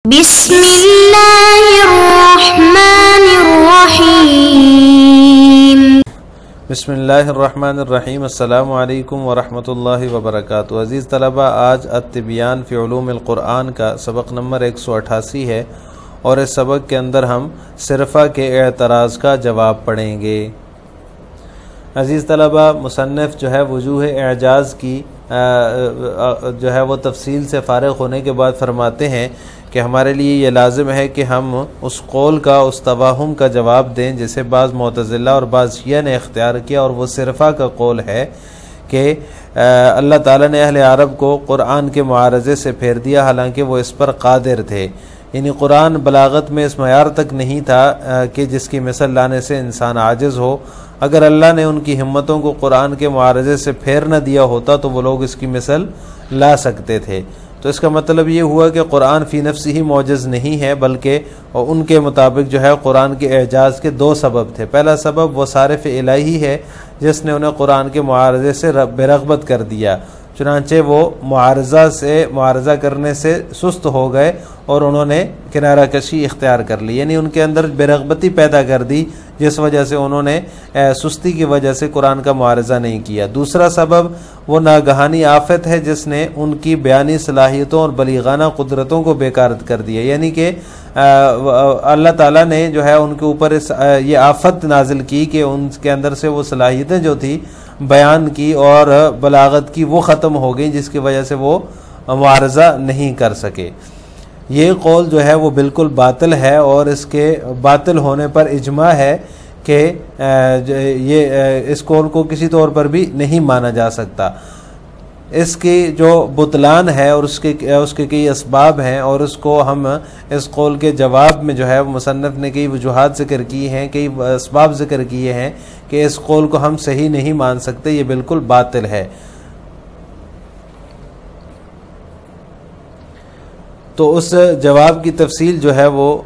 بسم اللہ الرحمن الرحیم بسم اللہ الرحمن الرحیم۔ السلام علیکم ورحمۃ اللہ وبرکاتہ۔ عزیز طلبہ، آج التبیان فی علوم القرآن کا سبق نمبر 188 ہے، اور اس سبق کے اندر ہم صرفہ کے اعتراض کا جواب پڑھیں گے۔ عزیز طلبہ، مصنف جو ہے وجوہ اعجاز کی جو ہے وہ تفصیل سے فارغ ہونے کے بعد فرماتے ہیں کہ ہمارے لیے یہ لازم ہے کہ ہم اس قول کا، اس توہم کا جواب دیں جسے بعض معتزلہ اور بعض شیعہ نے اختیار کیا، اور وہ صرفہ کا قول ہے کہ اللہ تعالیٰ نے اہل عرب کو قرآن کے معارضے سے پھیر دیا، حالانکہ وہ اس پر قادر تھے۔ یعنی قرآن بلاغت میں اس معیار تک نہیں تھا کہ جس کی مثل لانے سے انسان عاجز ہو۔ اگر اللہ نے ان کی ہمتوں کو قرآن کے معارضے سے پھیر نہ دیا ہوتا تو وہ لوگ اس کی مثل لا سکتے تھے۔ تو اس کا مطلب یہ ہوا کہ قرآن فی نفسی ہی معجز نہیں ہے، بلکہ ان کے مطابق جو ہے قرآن کے اعجاز کے دو سبب تھے۔ پہلا سبب وہ صارف الہی ہے جس نے انہیں قرآن کے معارضے سے بے رغبت کر دیا، چنانچہ وہ معارضہ کرنے سے سست ہو گئے اور انہوں نے کنارہ کشی اختیار کر لی، یعنی ان کے اندر بے رغبتی پیدا کر دی، جس وجہ سے انہوں نے سستی کی وجہ سے قرآن کا معارضہ نہیں کیا۔ دوسرا سبب وہ ناگہانی آفت ہے جس نے ان کی بیانی صلاحیتوں اور بلیغانہ قدرتوں کو بیکار کر دیا، یعنی کہ اللہ تعالیٰ نے جو ہے ان کے اوپر یہ آفت نازل کی کہ ان کے اندر سے وہ صلاحیتیں جو تھی بیان کی اور بلاغت کی وہ ختم ہو گئی، جس کی وجہ سے وہ معارضہ نہیں کر سکے۔ یہ قول جو ہے وہ بالکل باطل ہے، اور اس کے باطل ہونے پر اجماع ہے کہ یہ اس قول کو کسی طور پر بھی نہیں مانا جا سکتا۔ اس کی جو بطلان ہے اور اس کے کئی اسباب ہیں، اور اس کو ہم اس قول کے جواب میں جو ہے مصنف نے کئی وجوہات ذکر کی ہیں، کئی اسباب ذکر کیے ہیں کہ اس قول کو ہم صحیح نہیں مان سکتے، یہ بالکل باطل ہے۔ تو اس جواب کی تفصیل جو ہے وہ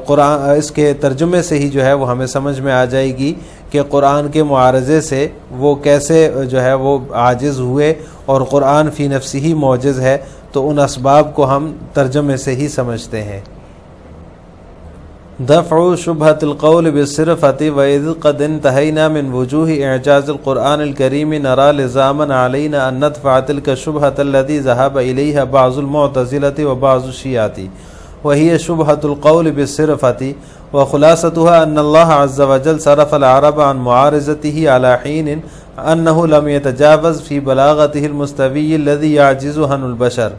قرآن اس کے ترجمے سے ہی جو ہے وہ ہمیں سمجھ میں آ جائے گی کہ قرآن کے معارضے سے وہ کیسے جو ہے وہ عاجز ہوئے، اور قرآن فی نفسی ہی معجز ہے، تو ان اسباب کو ہم ترجمے سے ہی سمجھتے ہیں۔ دفع شبہۃ القول بالصرفۃ وإذ قد انتہینا من وجوہ اعجاز القرآن الکریم نرى لزاما علینا ان ندفع تلك الشبہۃ التي ذهب الیہا بعض المعتزلة وبعض الشیعة وهي شبہۃ القول بالصرفۃ وخلاصتها ان الله عز وجل صرف العرب عن معارضته على حين انه لم يتجاوز في بلاغته المستوی الذي يعجز عنه البشر،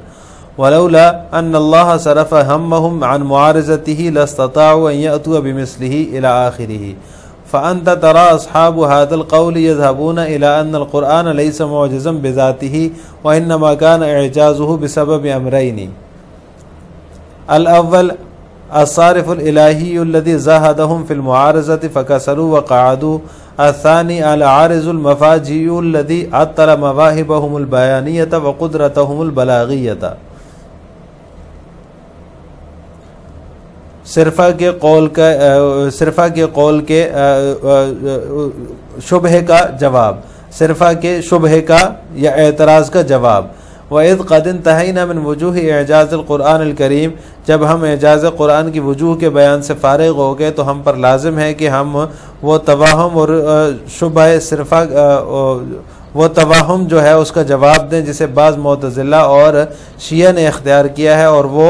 ولولا ان الله صرف همهم عن معارضته لاستطاعوا ان ياتوا بمثله الى اخره، فانت ترى اصحاب هذا القول يذهبون الى ان القرآن ليس معجزا بذاته وانما كان اعجازه بسبب امرين: الاول الصارف الالهي الذي زاهدهم في المعارضه فكسروا وقعدوا، الثاني العارض المفاجئ الذي عطل مواهبهم البيانيه وقدرتهم البلاغيه۔ صرفہ کے قول کے شبہ کا جواب، صرفہ کے شبہ کا یا اعتراض کا جواب۔ وَإِذْ قَدْ انْتَهَيْنَا مِنْ وُجُوهِ إِعْجَازِ الْقُرْآنِ الْكَرِيمِ، جب ہم اعجاز قرآن کی وجوہ کے بیان سے فارغ ہو گئے تو ہم پر لازم ہے کہ ہم وہ توہم اور شبہ صرفہ وہ توہم جو ہے اس کا جواب دیں جسے بعض معتزلہ اور شیعہ نے اختیار کیا ہے، اور وہ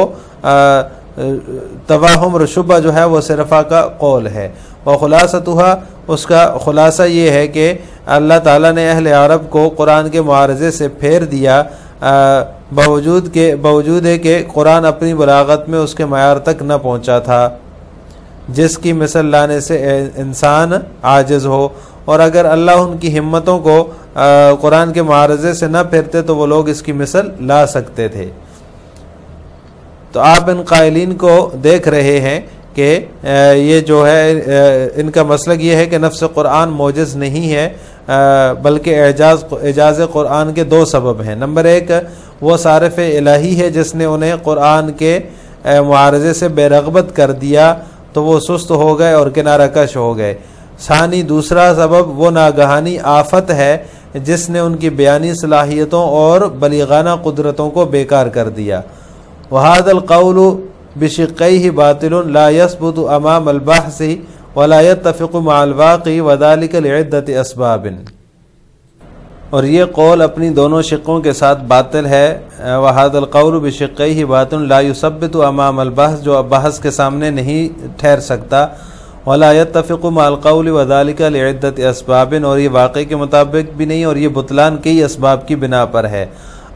توہم اور شبہ جو ہے وہ صرفہ کا قول ہے۔ وخلاصتها، اس کا خلاصہ یہ ہے کہ اللہ تعالیٰ نے اہل عرب کو قرآن کے معارضے سے پھیر دیا، باوجود ہے کہ قرآن اپنی بلاغت میں اس کے معیار تک نہ پہنچا تھا جس کی مثل لانے سے انسان عاجز ہو، اور اگر اللہ ان کی ہمتوں کو قرآن کے معارضے سے نہ پھیرتے تو وہ لوگ اس کی مثل لا سکتے تھے۔ تو آپ ان قائلین کو دیکھ رہے ہیں کہ یہ جو ہے ان کا مسلک یہ ہے کہ نفس قرآن معجز نہیں ہے، بلکہ اعجاز قرآن کے دو سبب ہیں۔ نمبر ایک، وہ صارف الہی ہے جس نے انہیں قرآن کے معارضے سے بے رغبت کر دیا تو وہ سست ہو گئے اور کنارہ کش ہو گئے۔ ثانی، دوسرا سبب وہ ناگہانی آفت ہے جس نے ان کی بیانی صلاحیتوں اور بلیغانہ قدرتوں کو بیکار کر دیا۔ وهذا القول بشقیہ باطل لا يثبت امام البحث ولا يتفق مع الواقع وذلك لعدۃ اسباب۔ اور یہ قول اپنی دونوں شقوں کے ساتھ باطل ہے۔ وهذا القول بشقیہ باطل لا يثبت امام البحث، جو بحث کے سامنے نہیں ٹھہر سکتا، ولا يتفق مع القول وذلك لعدۃ اسباب، اور یہ واقع کے مطابق بھی نہیں، اور یہ بطلان کئی اسباب کی بنا پر ہے۔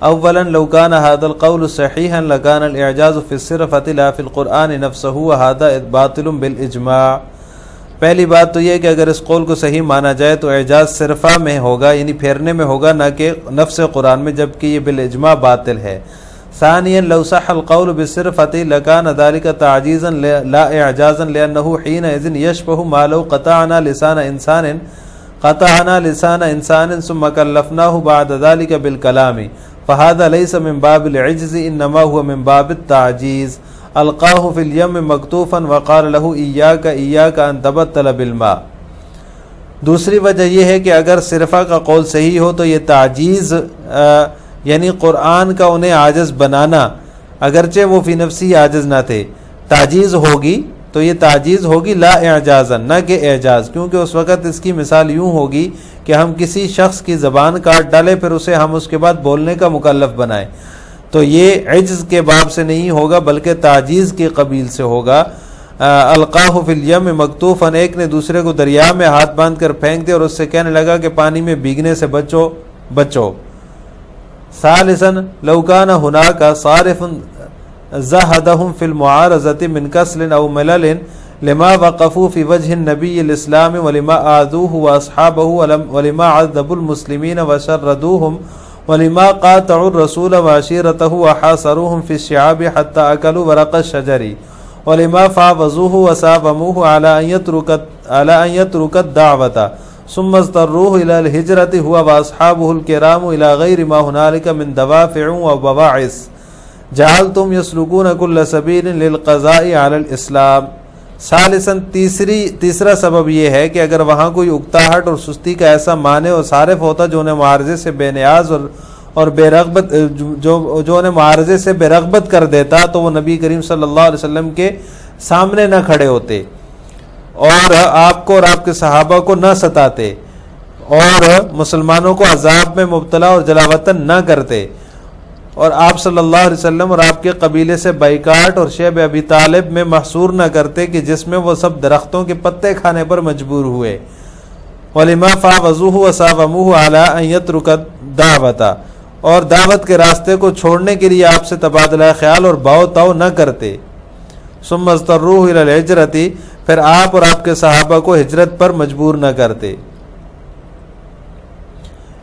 اولا لو كان هذا القول صحيحا لكان الاعجاز في الصرفة لا في القرآن نفسه وهذا باطل بالاجماع۔ پہلی بات تو یہ کہ اگر اس قول کو صحیح مانا جائے تو اعجاز صرفہ میں ہوگا، یعنی پھیرنے میں ہوگا، نہ کہ نفس قرآن میں، جبکہ یہ بالاجماع باطل ہے۔ ثانيا لو صح القول بالصرفة لكان ذلك تعجيزا لا اعجازا لأنه حينئذ يشبه ما لو قطعنا لسان انسان ثم كلفناه بعد ذلك بالكلام، فهذا ليس من باب العجز انما هو من باب التعجيز۔ القاه في اليم مكتوفا وقال له اياك ان تبتل بالماء۔ دوسری وجہ یہ ہے کہ اگر صرفہ کا قول صحیح ہو تو یہ تعجیز یعنی قرآن کا انہیں عاجز بنانا، اگرچہ وہ فی نفسی عاجز نہ تھے، تعجیز ہوگی تو یہ تعجیز ہوگی لا اعجازا، نہ کہ اعجاز، کیونکہ اس وقت اس کی مثال یوں ہوگی کہ ہم کسی شخص کی زبان کاٹ ڈالے پھر اسے ہم اس کے بعد بولنے کا مکلف بنائیں، تو یہ عجز کے باب سے نہیں ہوگا بلکہ تعجیز کے قبیل سے ہوگا۔ القاہ فی الیم مکتوفا، ایک نے دوسرے کو دریا میں ہاتھ باندھ کر پھینک دیا اور اس سے کہنے لگا کہ پانی میں بھیگنے سے بچو۔ ثالثا لو كان هناك صارف زهدهم في المعارضة من كسل أو ملل لما وقفوا في وجه النبي الإسلام ولما آذوه وأصحابه ولما عذبوا المسلمين وشردوهم ولما قاطعوا الرسول وعشيرته وحاصروهم في الشعاب حتى أكلوا ورق الشجر ولما فاوضوه وساوموه على أن يترك الدعوة ثم اضطروه الى الهجرة هو واصحابه الكرام الى غير ما هنالك من دوافع وبواعث جعلتم يسلكون كل سبيل للقضاء على الاسلام۔ ثالثا تیسرا سبب یہ ہے کہ اگر وہاں کوئی اکتاہٹ اور سستی کا ایسا مانع اور صارف ہوتا جو انہیں معارضے سے بے نیاز اور بے رغبت جو انہیں معارضے سے بے رغبت کر دیتا تو وہ نبی کریم صلی اللہ علیہ وسلم کے سامنے نہ کھڑے ہوتے اور آپ کو اور آپ کے صحابہ کو نہ ستاتے اور مسلمانوں کو عذاب میں مبتلا اور جلاوطن نہ کرتے، اور آپ صلی اللہ علیہ وسلم اور آپ کے قبیلے سے بائیکاٹ اور شیب ابی طالب میں محصور نہ کرتے کہ جس میں وہ سب درختوں کے پتے کھانے پر مجبور ہوئے۔ وَلِمَا فَاوَضُوهُ وَسَاوَمُوهُ عَلَىٰ أَن يَتْرُكَ الدَّعْوَةَ، اور دعوت کے راستے کو چھوڑنے کے لیے آپ سے تبادلہ خیال اور باؤ تاؤ نہ کرتے۔ ثُمَّ اضْطَرُّوهُ إِلَى الْهِجْرَةِ، پھر آپ اور آپ کے صحابہ کو ہجرت پر مجبور نہ کرتے۔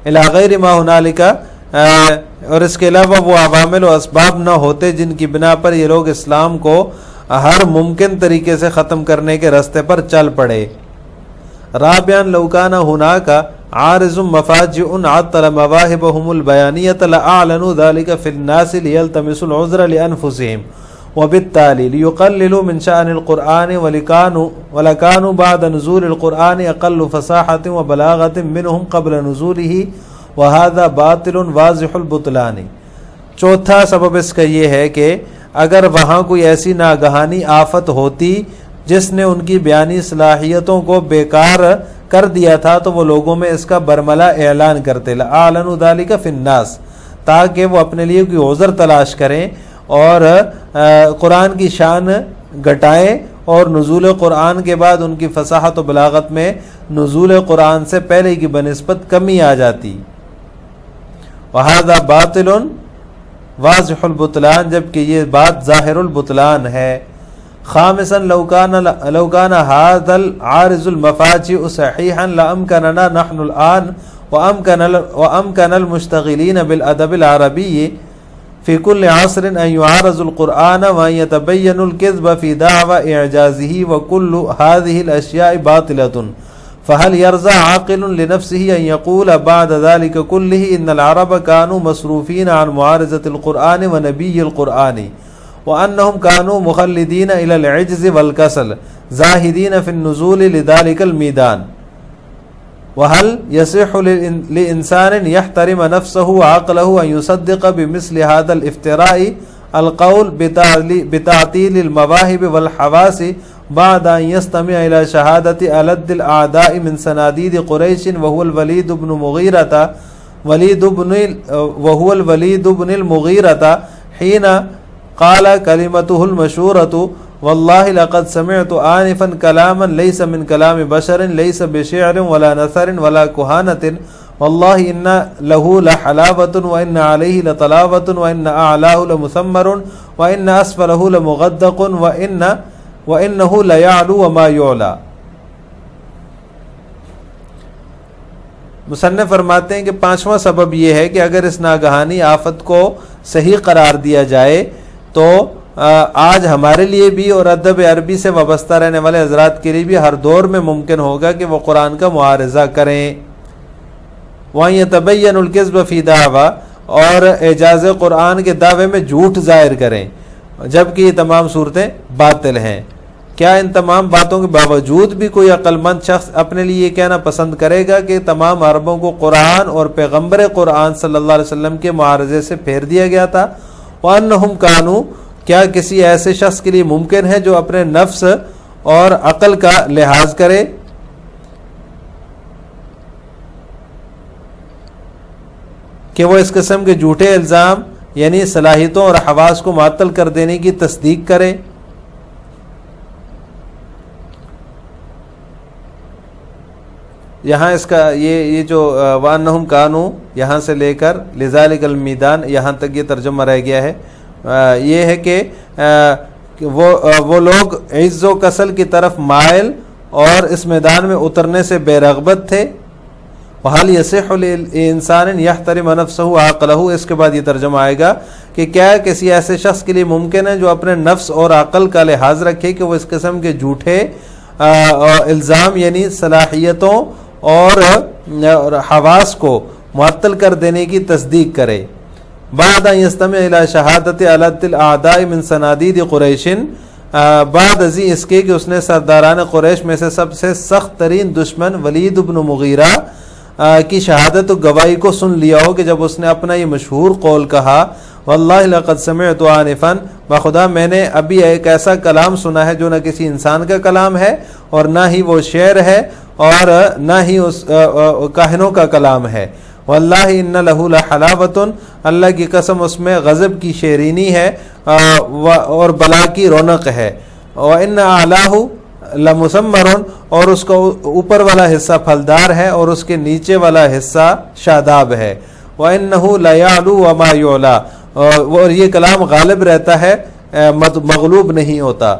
الی غیر ما هنالک، اور اس کے علاوہ وہ عوامل و اسباب نہ ہوتے جن کی بنا پر یہ لوگ اسلام کو ہر ممکن طریقے سے ختم کرنے کے راستے پر چل پڑے۔ رابعا لو كان هناك عارض مفاجئ عطل مواهبهم البيانية لأعلنوا ذلك في الناس ليلتمسوا العذر لأنفسهم وبالتالي ليقللوا من شأن القرآن ولكانوا بعد نزول القرآن أقل فصاحة وبلاغة منهم قبل نزوله وهذا باطل واضح البطلان۔ چوتھا سبب اس کا یہ ہے کہ اگر وہاں کوئی ایسی ناگہانی آفت ہوتی جس نے ان کی بیانی صلاحیتوں کو بیکار کر دیا تھا تو وہ لوگوں میں اس کا برملا اعلان کرتے، لأعلنوا ذلك في الناس، تاکہ وہ اپنے لیے کوئی عذر تلاش کریں اور قرآن کی شان گھٹائیں، اور نزول قرآن کے بعد ان کی فصاحت و بلاغت میں نزول قرآن سے پہلے کی بنسبت کمی آ جاتی۔ وَهَذَا بَاطِلٌ واضح البطلان، جبکہ یہ بات ظاہر البطلان ہے۔ خامسا لو كان هذا العارض المفاجئ صحيحا لأمكننا نحن الآن وأمكن المشتغلين بالأدب العربي في كل عصر أن يعارضوا القرآن وأن يتبين الكذب في دعوى إعجازه، وكل هذه الأشياء باطلة، فهل يرضى عاقل لنفسه أن يقول بعد ذلك كله إن العرب كانوا مصروفين عن معارضة القرآن ونبي القرآن وأنهم كانوا مخلدين إلى العجز والكسل زاهدين في النزول لذلك الميدان؟ وهل يصح لإنسان يحترم نفسه وعقله أن يصدق بمثل هذا الافتراء القول بتعطیل المواہب والحواس بعد ان یستمع الى شہادت الد الاعداء من صنادید قریش وهو الولید بن المغیرة حين قال كلمته المشهورة والله لقد سمعت آنفا كلاما ليس من كلام بشر ليس بشعر ولا نثر ولا كهانة والله إن له لحلاوة وإن عليه لطلاوة وإن أعلاه لمثمر وإن أسفله لمغدق وإنه ليعلو وما يعلى. مصنف فرماتے ہیں کہ پانچواں سبب یہ ہے کہ اگر اس ناگہانی آفت کو صحیح قرار دیا جائے تو آج ہمارے لیے بھی اور ادب عربی سے وابستہ رہنے والے حضرات کے لیے بھی ہر دور میں ممکن ہوگا کہ وہ قرآن کا معارضہ کریں. وہاں يتبين الكذب في دعوی اور اعجاز قرآن کے دعوے میں جھوٹ ظاہر کریں جبکہ یہ تمام صورتیں باطل ہیں. کیا ان تمام باتوں کے باوجود بھی کوئی عقل مند شخص اپنے لیے یہ کہنا پسند کرے گا کہ تمام عربوں کو قرآن اور پیغمبر قرآن صلی اللہ علیہ وسلم کے معارضے سے پھیر دیا گیا تھا؟ وَأَنَّهُمْ كَانُوا کیا کسی ایسے شخص کے لیے ممکن ہے جو اپنے نفس اور عقل کا لحاظ کرے کہ وہ اس قسم کے جھوٹے الزام یعنی صلاحیتوں اور حواس کو معطل کر دینے کی تصدیق کرے؟ یہاں اس کا یہ جو وَأَنَّهُمْ كَانُوا یہاں سے لے کر لِذَلِكَ الْمِيدَانِ یہاں تک یہ ترجمہ رہ گیا ہے. یہ ہے کہ وہ لوگ عز و کسل کی طرف مائل اور اس میدان میں اترنے سے بے رغبت تھے. وَهَلْ يَصِحُّ لِلْإِنسَانٍ يَحْتَرِمَ نَفْسَهُ وَعَقْلَهُ اس کے بعد یہ ترجمہ آئے گا کہ کیا کسی ایسے شخص کے لیے ممکن ہے جو اپنے نفس اور عقل کا لحاظ رکھے کہ وہ اس قسم کے جھوٹے الزام یعنی صلاحیتوں اور حواس کو معطل کر دینے کی تصدیق کرے؟ بعد ان یستمع الی شہادت الد الاعداء من صنادید قریش بعد ازی اس کے کہ اس نے سرداران قریش میں سے سب سے سخت ترین دشمن ولید بن مغیرہ کی شہادت و گواہی کو سن لیا ہو کہ جب اس نے اپنا یہ مشہور قول کہا واللہ لقد سمعت آنفا بخدا میں نے ابھی ایک ایسا کلام سنا ہے جو نہ کسی انسان کا کلام ہے اور نہ ہی وہ شعر ہے اور نہ ہی اس کاہنوں کا کلام ہے. واللہ ان لہ لحلاوۃ اللہ کی قسم اس میں غضب کی شیرینی ہے اور بلا کی رونق ہے. وان اعلاہ لمثمر اور اس کا اوپر والا حصہ پھلدار ہے اور اس کے نیچے والا حصہ شاداب ہے. وانہ لیعلو وما یعلی اور یہ کلام غالب رہتا ہے مغلوب نہیں ہوتا.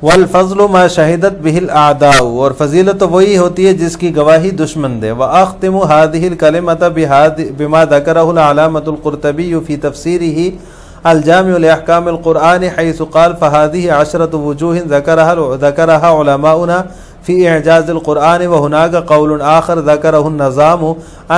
والفضل ما شہدت به الاعداء اور فضیلت وہی ہوتی ہے جس کی گواہی دشمن دے. واختم هذه الكلمة بما ذكره العلامة القرطبي في تفسيره الجامع لأحكام القرآن حيث قال فهذه 10 وجوه ذكرها علماؤنا في إعجاز القرآن وهناك قول آخر ذكره النظام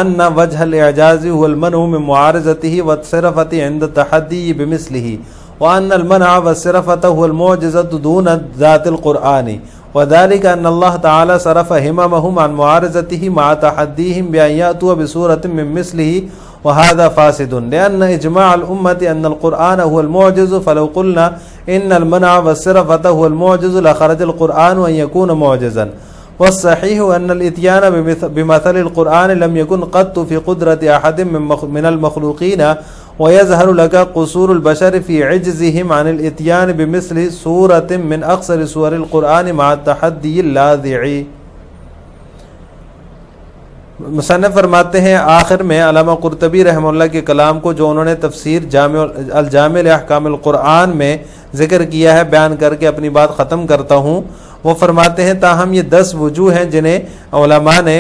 أن وجه الإعجاز هو المنع من معارضته والصرفة عند التحدي بمثله وأن المنع والصرفة هو المعجزة دون ذات القرآن وذلك أن الله تعالى صرف هممهم عن معارضته مع تحديهم بأن يأتوا بسورة من مثله وهذا فاسد لأن إجماع الأمة أن القرآن هو المعجز فلو قلنا إن المنع والصرفة هو المعجز لخرج القرآن أن يكون معجزا. والصحيح أن الإتيان بمثل القرآن لم يكن قط في قدرة أحد من المخلوقين ويظهر لك قصور البشر في عجزهم عن الإتيان بمثل سورة من أقصر سور القرآن مع التحدي اللاذع. مصنف فرماتے ہیں آخر میں علامہ قرطبی رحمہ اللہ کے کلام کو جو انہوں نے تفسیر الجامع لأحکام القرآن میں ذکر کیا ہے بیان کر کے اپنی بات ختم کرتا ہوں. وہ فرماتے ہیں تاہم یہ 10 وجوہ ہیں جنہیں علماء نے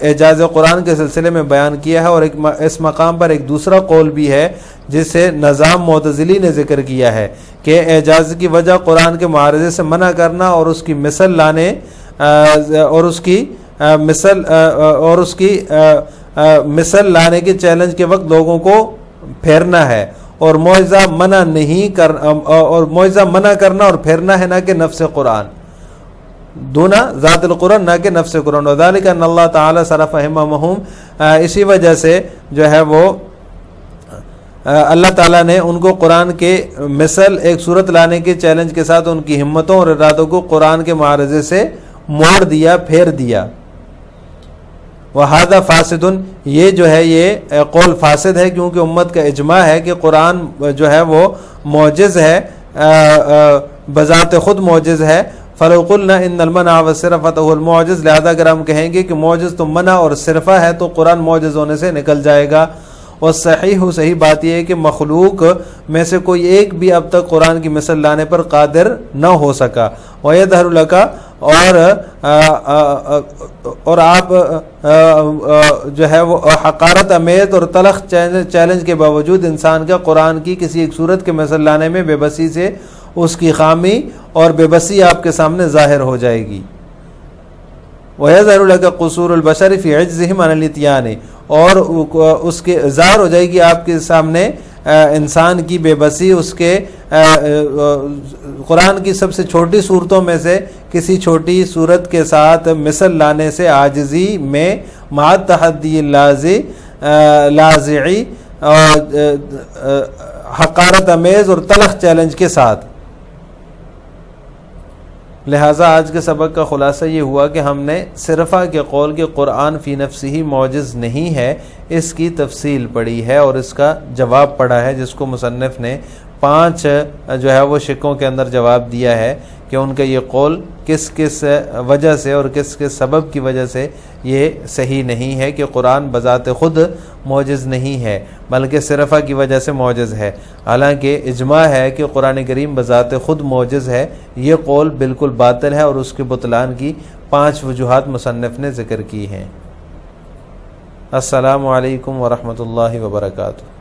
اعجاز قرآن کے سلسلے میں بیان کیا ہے اور اس مقام پر ایک دوسرا قول بھی ہے جسے نظام معتزلی نے ذکر کیا ہے کہ اعجاز کی وجہ قرآن کے معارضے سے منع کرنا اور اس کی مثل لانے مثل لانے کے چیلنج کے وقت لوگوں کو پھیرنا ہے اور معجزہ منع کرنا اور پھیرنا ہے نہ کہ نفس قرآن دونا ذات القرآن نہ کہ نفس قرآن. وذالک ان اللہ تعالی صرف ہممہم اسی وجہ سے جو ہے وہ اللہ تعالیٰ نے ان کو قرآن کے مثل ایک صورت لانے کے چیلنج کے ساتھ ان کی ہمتوں اور ارادوں کو قرآن کے معارضے سے موڑ دیا، پھیر دیا۔ وَهَذَا فَاسِدٌ، یہ جو ہے یہ قول فاسد ہے، کیونکہ امت کا اجماع ہے کہ قرآن جو ہے وہ معجز ہے، بذات خود معجز ہے۔ فَلَوْ قُلْنَا إِنَّ الْمَنْعَ وَالصِّرْفَةَ هُوَ الْمُعْجِزُ، لہذا اگر ہم کہیں گے کہ معجز تو منع اور صرفہ ہے تو قرآن معجز ہونے سے نکل جائے گا۔ اور صحیح بات یہ ہے کہ مخلوق میں سے کوئی ایک بھی اب تک قرآن کی مثل لانے پر قادر نہ ہو سکا۔ وَيَظْهَرُ لَكَ، اور آپ جو ہے وہ حقارت امیز اور تلخ چیلنج کے باوجود انسان کا قرآن کی کسی ایک صورت کے مثل لانے میں بے بسی سے اس کی خامی اور بے بسی آپ کے سامنے ظاہر ہو جائے گی۔ وَيَظْهَرُ لَكَ قُصُورُ الْبَشَرِ فِي عِجْزِهِمْ عَنِ الْإِتْيَانِ، اور اس کے ظاہر ہو جائے گی آپ کے سامنے انسان کی بے بسی اس کے قرآن کی سب سے چھوٹی صورتوں میں سے کسی چھوٹی صورت کے ساتھ مثل لانے سے عاجزی میں، مع التحدی لاذعی، حقارت امیز اور تلخ چیلنج کے ساتھ۔ لہٰذا آج کے سبق کا خلاصہ یہ ہوا کہ ہم نے صرفہ کے قول کہ قرآن فی نفسہ معجز نہیں ہے، اس کی تفصیل پڑھی ہے اور اس کا جواب پڑھا ہے، جس کو مصنف نے 5 جو ہے وہ شقوں کے اندر جواب دیا ہے کہ ان کا یہ قول کس کس وجہ سے اور کس کس سبب کی وجہ سے یہ صحیح نہیں ہے کہ قرآن بذات خود معجز نہیں ہے بلکہ صرفہ کی وجہ سے معجز ہے، حالانکہ اجماع ہے کہ قرآن کریم بذات خود معجز ہے۔ یہ قول بالکل باطل ہے اور اس کے بطلان کی 5 وجوہات مصنف نے ذکر کی ہیں۔ السلام علیکم ورحمۃ اللہ وبرکاتہ۔